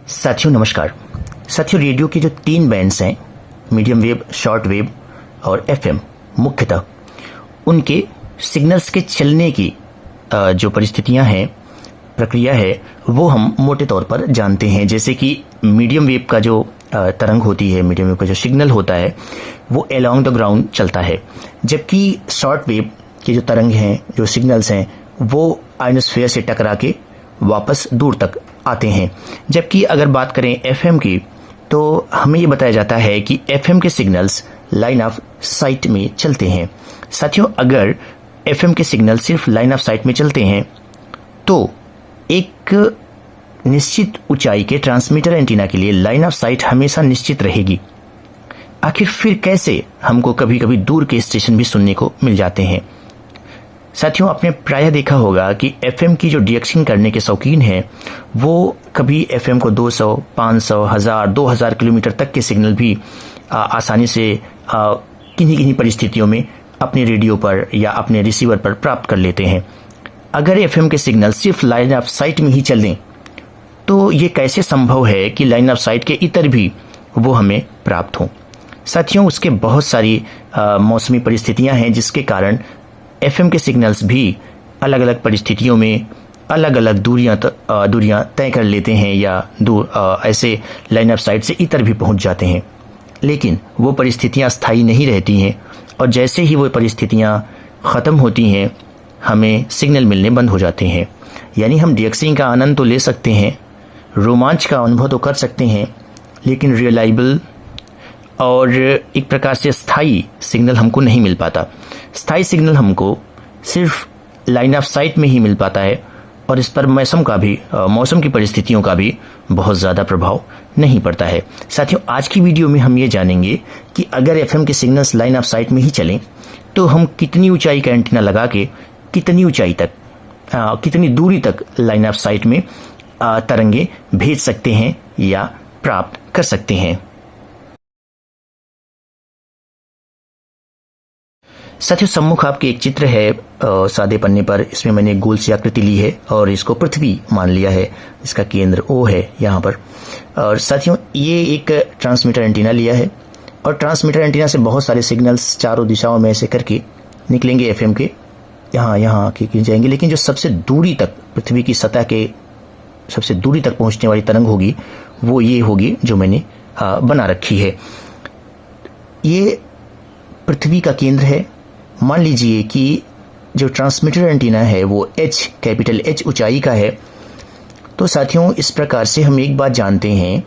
साथियों नमस्कार। साथियों रेडियो के जो 3 बैंड्स हैं, मीडियम वेव, शॉर्ट वेव और एफएम, मुख्यतः उनके सिग्नल्स के चलने की जो परिस्थितियां हैं, प्रक्रिया है, वो हम मोटे तौर पर जानते हैं। जैसे कि मीडियम वेव का जो तरंग होती है, मीडियम वेव का जो सिग्नल होता है वो अलोंग द ग्राउंड चलता है, जबकि शॉर्ट वेव के जो तरंग हैं, जो सिग्नल्स हैं, वो आयनोस्फीयर से टकरा के वापस दूर तक आते हैं। जबकि अगर बात करें एफएम की, तो हमें ये बताया जाता है कि एफएम के सिग्नल्स लाइन ऑफ साइट में चलते हैं। साथियों अगर एफएम के सिग्नल सिर्फ लाइन ऑफ साइट में चलते हैं तो एक निश्चित ऊंचाई के ट्रांसमीटर एंटीना के लिए लाइन ऑफ साइट हमेशा निश्चित रहेगी। आखिर फिर कैसे हमको कभी कभी दूर के स्टेशन भी सुनने को मिल जाते हैं। साथियों आपने प्रायः देखा होगा कि एफएम की जो डिएक्सिंग करने के शौकीन हैं, वो कभी एफएम को 200, 500, 1000, 2000 किलोमीटर तक के सिग्नल भी आसानी से किन्हीं किन्हीं परिस्थितियों में अपने रेडियो पर या अपने रिसीवर पर प्राप्त कर लेते हैं। अगर एफएम के सिग्नल सिर्फ लाइन ऑफ साइट में ही चलें तो ये कैसे संभव है कि लाइन ऑफ साइट के इतर भी वो हमें प्राप्त हों। साथियों उसके बहुत सारी मौसमी परिस्थितियां हैं जिसके कारण एफएम के सिग्नल्स भी अलग अलग परिस्थितियों में अलग अलग दूरियां तय कर लेते हैं या ऐसे लाइन ऑफ साइट से इतर भी पहुंच जाते हैं। लेकिन वो परिस्थितियां स्थायी नहीं रहती हैं और जैसे ही वो परिस्थितियां ख़त्म होती हैं हमें सिग्नल मिलने बंद हो जाते हैं। यानी हम डिएक्सिंग का आनंद तो ले सकते हैं, रोमांच का अनुभव तो कर सकते हैं, लेकिन रिलायबल और एक प्रकार से स्थायी सिग्नल हमको नहीं मिल पाता। स्थायी सिग्नल हमको सिर्फ लाइन ऑफ साइट में ही मिल पाता है और इस पर मौसम की परिस्थितियों का भी बहुत ज़्यादा प्रभाव नहीं पड़ता है। साथियों आज की वीडियो में हम ये जानेंगे कि अगर एफएम के सिग्नल्स लाइन ऑफ साइट में ही चलें तो हम कितनी ऊंचाई का एंटीना लगा के कितनी ऊंचाई तक, कितनी दूरी तक लाइन ऑफ साइट में तरंगे भेज सकते हैं या प्राप्त कर सकते हैं। साथियों सम्मुख आपके एक चित्र है सादे पन्ने पर। इसमें मैंने गोल सी आकृति ली है और इसको पृथ्वी मान लिया है। इसका केंद्र O है यहाँ पर। और साथियों ये एक ट्रांसमीटर एंटीना लिया है और ट्रांसमीटर एंटीना से बहुत सारे सिग्नल्स चारों दिशाओं में ऐसे करके निकलेंगे एफएम के, यहाँ के जाएंगे। लेकिन जो सबसे दूरी तक, पृथ्वी की सतह के सबसे दूरी तक पहुँचने वाली तरंग होगी वो ये होगी जो मैंने बना रखी है। ये पृथ्वी का केंद्र है। मान लीजिए कि जो ट्रांसमीटर एंटीना है वो कैपिटल H ऊंचाई का है। तो साथियों इस प्रकार से हम एक बात जानते हैं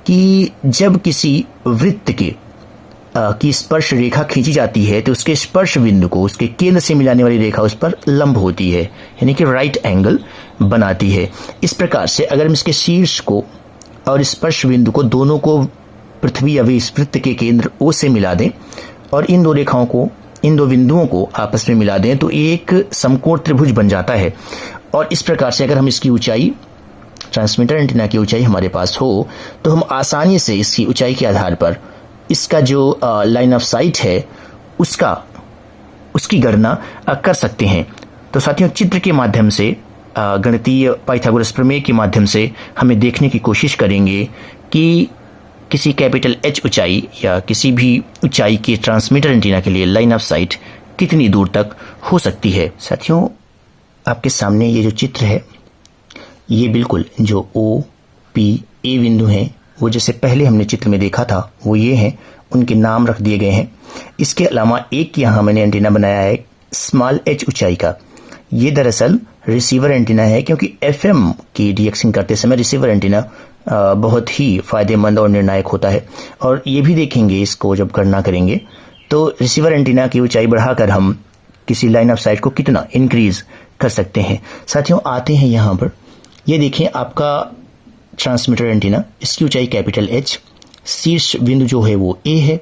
कि जब किसी वृत्त की स्पर्श रेखा खींची जाती है तो उसके स्पर्श बिंदु को उसके केंद्र से मिलाने वाली रेखा उस पर लंब होती है, यानी कि राइट एंगल बनाती है। इस प्रकार से अगर हम इसके शीर्ष को और स्पर्श बिंदु को दोनों को पृथ्वी या इस वृत्त के केंद्र O से मिला दें और इन दो बिंदुओं को आपस में मिला दें तो एक समकोण त्रिभुज बन जाता है। और इस प्रकार से अगर हम इसकी ऊंचाई, ट्रांसमीटर एंटीना की ऊंचाई हमारे पास हो तो हम आसानी से इसकी ऊंचाई के आधार पर इसका जो लाइन ऑफ साइट है उसकी गणना कर सकते हैं। तो साथियों चित्र के माध्यम से, गणितीय पाइथागोरस प्रमेय के माध्यम से हमें देखने की कोशिश करेंगे कि किसी कैपिटल H ऊंचाई या किसी भी ऊंचाई के ट्रांसमीटर एंटीना के लिए लाइन ऑफ साइट कितनी दूर तक हो सकती है। साथियों आपके सामने ये जो चित्र है, ये बिल्कुल जो O, P, A बिंदु हैं वो जैसे पहले हमने चित्र में देखा था वो ये हैं, उनके नाम रख दिए गए हैं। इसके अलावा एक यहाँ मैंने एंटीना बनाया है स्मॉल h ऊंचाई का। ये दरअसल रिसीवर एंटीना है, क्योंकि एफएम की डिएक्सिंग करते समय रिसीवर एंटीना बहुत ही फायदेमंद और निर्णायक होता है। और ये भी देखेंगे इसको जब गणना करेंगे तो रिसीवर एंटीना की ऊंचाई बढ़ाकर हम किसी लाइन ऑफ साइट को कितना इंक्रीज कर सकते हैं। साथियों आते हैं यहाँ पर, ये देखें आपका ट्रांसमीटर एंटीना, इसकी ऊंचाई कैपिटल H, शीर्ष बिंदु जो है वो A है,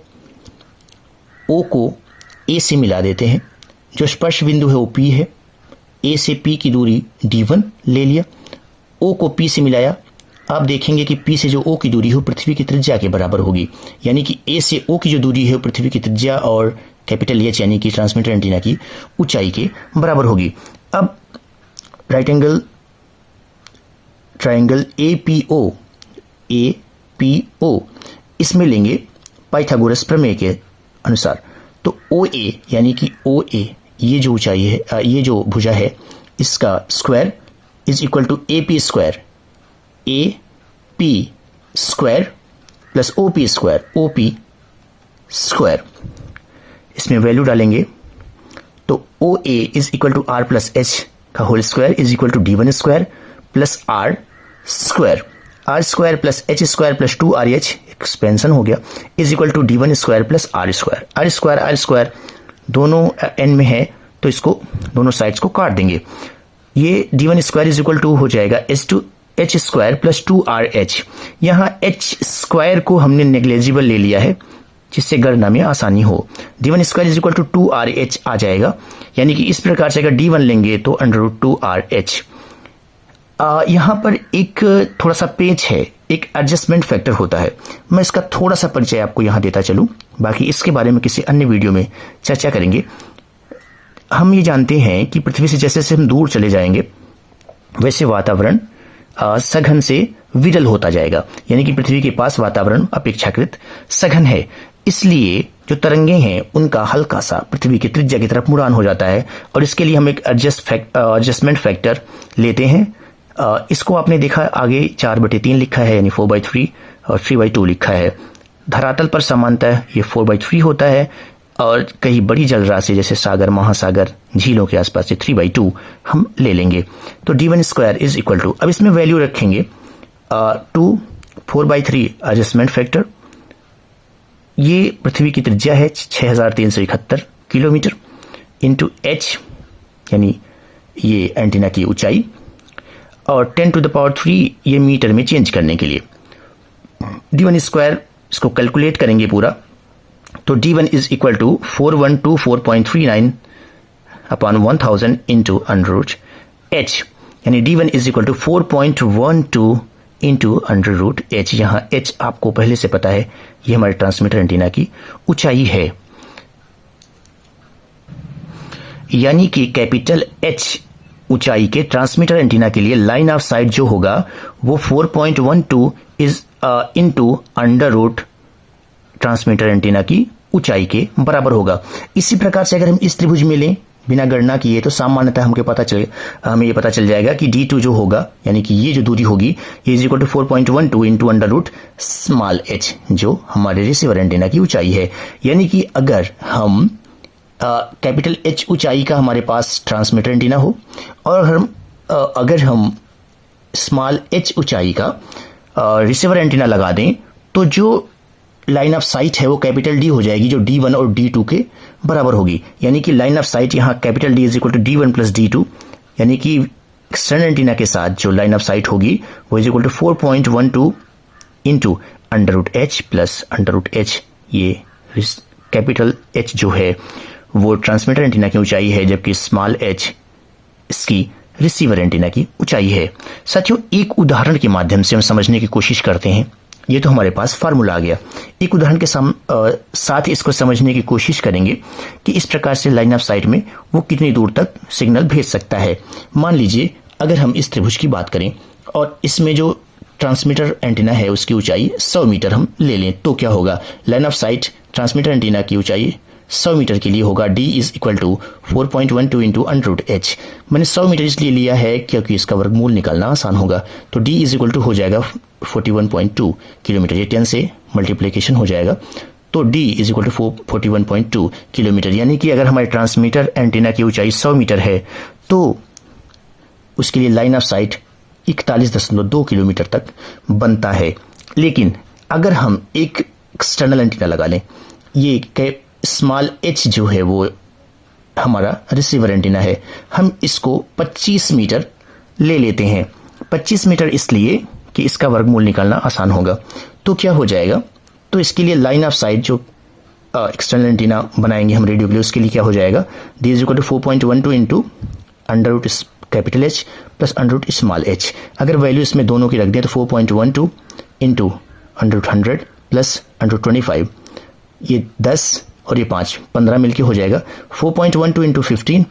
O को A से मिला देते हैं, जो स्पर्श बिंदु है वो P है, A से P की दूरी D1 ले लिया, O को P से मिलाया। आप देखेंगे कि P से जो O की दूरी हो पृथ्वी की त्रिज्या के बराबर होगी, यानी कि A से O की जो दूरी है पृथ्वी की त्रिज्या और कैपिटल H यानी कि ट्रांसमीटर एंटीना की ऊंचाई के बराबर होगी। अब right angle triangle APO APO, इसमें लेंगे पाइथागोरस प्रमेय के अनुसार। तो OA यानी कि OA ये जो ऊंचाई है, ये जो भुजा है, इसका square is equal to AP square, AP square plus OP square, OP square. इसमें वैल्यू डालेंगे तो OA is equal to R plus H का whole square is equal to D1 square plus R square, R square plus H square plus 2RH expansion हो गया, is equal to D1 square plus R square. R square दोनों end में है तो इसको दोनों sides को काट देंगे। ये D1 square is equal to हो जाएगा H स्क्वायर प्लस 2RH। यहाँ H स्क्वायर को हमने नेग्लेजिबल ले लिया है जिससे गणना में आसानी हो। D1 square is equal to 2RH आ जाएगा, यानी कि इस प्रकार से अगर D1 लेंगे तो √2RH। यहाँ पर एक थोड़ा सा पेच है, एक एडजस्टमेंट फैक्टर होता है, मैं इसका थोड़ा सा परिचय आपको यहाँ देता चलूँ, बाकी इसके बारे में किसी अन्य वीडियो में चर्चा करेंगे। हम ये जानते हैं कि पृथ्वी से जैसे जैसे हम दूर चले जाएंगे वैसे वातावरण सघन से विरल होता जाएगा, यानी कि पृथ्वी के पास वातावरण अपेक्षाकृत सघन है, इसलिए जो तरंगे हैं उनका हल्का सा पृथ्वी की त्रिज्या की तरफ मुड़ान हो जाता है, और इसके लिए हम एक एडजस्टमेंट फैक्टर लेते हैं। इसको आपने देखा आगे 4/3 लिखा है, यानी 4/3 और 3/2 लिखा है। धरातल पर सामान्यतः ये 4/3 होता है, और कई बड़ी जलराशि जैसे सागर, महासागर, झीलों के आसपास ये 3/2 हम ले लेंगे। तो D1 square is equal to, अब इसमें वैल्यू रखेंगे 2 4/3 एडजस्टमेंट फैक्टर, ये पृथ्वी की त्रिज्या है 6371 किलोमीटर, इंटू H यानी ये एंटीना की ऊंचाई, और 10⁻³ ये मीटर में चेंज करने के लिए। D1 स्क्वायर इसको कैलकुलेट करेंगे पूरा, तो D1 is equal to 4124.39 upon 1000 into √H, यानी D1 is equal to 4.12 into √H। यहाँ H आपको पहले से पता है, ये हमारे ट्रांसमीटर एंटीना की ऊंचाई है, यानी कि कैपिटल H ऊंचाई के ट्रांसमीटर एंटीना के लिए लाइन ऑफ साइट जो होगा वो 4.12 इज इंटू √ ट्रांसमीटर एंटीना की ऊंचाई के बराबर होगा। इसी प्रकार से अगर हम इस त्रिभुज में लें बिना गणना किए तो सामान्यतः हमें ये पता चल जाएगा कि D2 जो होगा, यानी कि ये जो दूरी होगी, ये is equal to 4.12 into √h जो हमारे रिसीवर एंटीना की ऊंचाई है। यानी कि अगर हम कैपिटल H ऊंचाई का हमारे पास ट्रांसमीटर एंटीना हो, और अगर हम स्मॉल h ऊंचाई का रिसीवर एंटीना लगा दें, तो जो लाइन ऑफ साइट है वो कैपिटल D हो जाएगी, जो D1 और D2 के बराबर होगी। यानी कि लाइन ऑफ साइट यहाँ capital D is equal to D1 plus D2, यानी कि एक्सटर्नल एंटीना के साथ जो लाइन ऑफ साइट होगी वो is equal to 4.12 into √h plus √h, ये कैपिटल H जो है वो ट्रांसमीटर एंटीना की ऊंचाई है, जबकि स्मॉल h इसकी रिसीवर एंटीना की ऊंचाई है। साथियों, एक उदाहरण के माध्यम से हम समझने की कोशिश करते हैं। ये तो हमारे पास फार्मूला आ गया, एक उदाहरण के साथ इसको समझने की कोशिश करेंगे कि इस प्रकार से लाइन ऑफ साइट में वो कितनी दूर तक सिग्नल भेज सकता है। मान लीजिए अगर हम इस त्रिभुज की बात करें और इसमें जो ट्रांसमीटर एंटीना है उसकी ऊंचाई 100 मीटर हम ले लें, तो क्या होगा, line of sight transmitter antenna की ऊंचाई 100 मीटर के लिए होगा D is equal to 4.12 into √h। मैंने 100 मीटर इसलिए लिया है क्योंकि इसका वर्गमूल निकालना आसान होगा। तो D इज इक्वल टू हो जाएगा 41.2 किलोमीटर, ये 10 से मल्टीप्लीकेशन हो जाएगा, तो D is equal to 41.2 kilometre. यानी कि अगर हमारे ट्रांसमीटर एंटीना की ऊंचाई 100 मीटर है तो उसके लिए लाइन ऑफ साइट 41.2 किलोमीटर तक बनता है। लेकिन अगर हम एक एक्सटर्नल एंटीना लगा लें, ये स्मॉल h जो है वो हमारा रिसीवर एंटीना है, हम इसको 25 मीटर ले लेते हैं। 25 मीटर इसलिए कि इसका वर्गमूल निकालना आसान होगा। तो क्या हो जाएगा, तो इसके लिए लाइन ऑफ साइट जो एक्सटर्नल एंटीना बनाएंगे हम रेडियो के लिए, उसके लिए क्या हो जाएगा, D is equal to 4.12 into √ capital H plus √ small h। अगर वैल्यू इसमें दोनों की रख दें तो 4.12 इंटू √100 प्लस √25, ये 10 और ये 5, 15 मिलके हो जाएगा 4.12 इंटू 15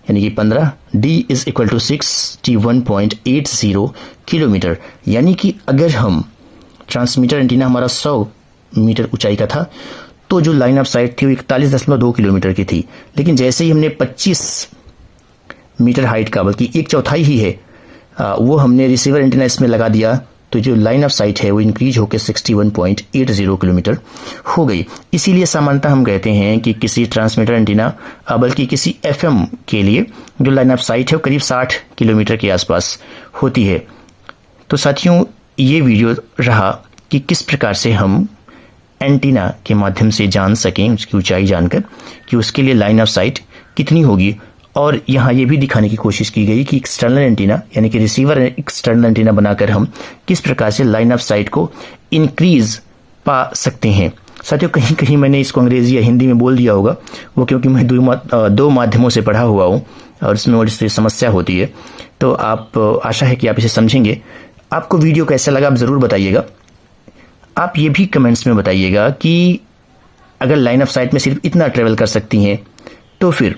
यानी कि 15। D is equal to 61.80 kilometre. यानी कि अगर हम ट्रांसमीटर एंटीना हमारा 100 मीटर ऊंचाई का था, तो जो लाइन ऑफ साइट थी वो 41.2 किलोमीटर की थी। लेकिन जैसे ही हमने 25 मीटर हाइट का, बल्कि 1/4 ही है, वो हमने रिसीवर एंटीना इसमें लगा दिया, तो जो लाइन ऑफ साइट है वो इंक्रीज होकर 61.80 किलोमीटर हो गई। इसीलिए सामान्यतः हम कहते हैं कि किसी ट्रांसमीटर एंटीना, बल्कि किसी एफएम के लिए जो लाइन ऑफ साइट है वो करीब 60 किलोमीटर के आसपास होती है। तो साथियों, ये वीडियो रहा कि किस प्रकार से हम एंटीना के माध्यम से जान सकें, उसकी ऊंचाई जानकर, कि उसके लिए लाइन ऑफ साइट कितनी होगी। और यहाँ ये भी दिखाने की कोशिश की गई कि एक्सटर्नल एंटीना, यानी कि रिसीवर एक्सटर्नल एंटीना बनाकर हम किस प्रकार से लाइन ऑफ साइट को इंक्रीज पा सकते हैं। साथियों, कहीं कहीं मैंने इसको अंग्रेजी या हिंदी में बोल दिया होगा, वो क्योंकि मैं दो माध्यमों से पढ़ा हुआ हूँ और इसमें बड़ी समस्या होती है। तो आप, आशा है कि आप इसे समझेंगे। आपको वीडियो कैसा लगा आप ज़रूर बताइएगा। आप ये भी कमेंट्स में बताइएगा कि अगर लाइन ऑफ साइट में सिर्फ इतना ट्रेवल कर सकती हैं, तो फिर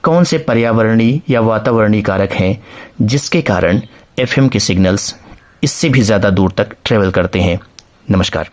कौन से पर्यावरणीय या वातावरणीय कारक हैं जिसके कारण एफएम के सिग्नल्स इससे भी ज़्यादा दूर तक ट्रेवल करते हैं। नमस्कार।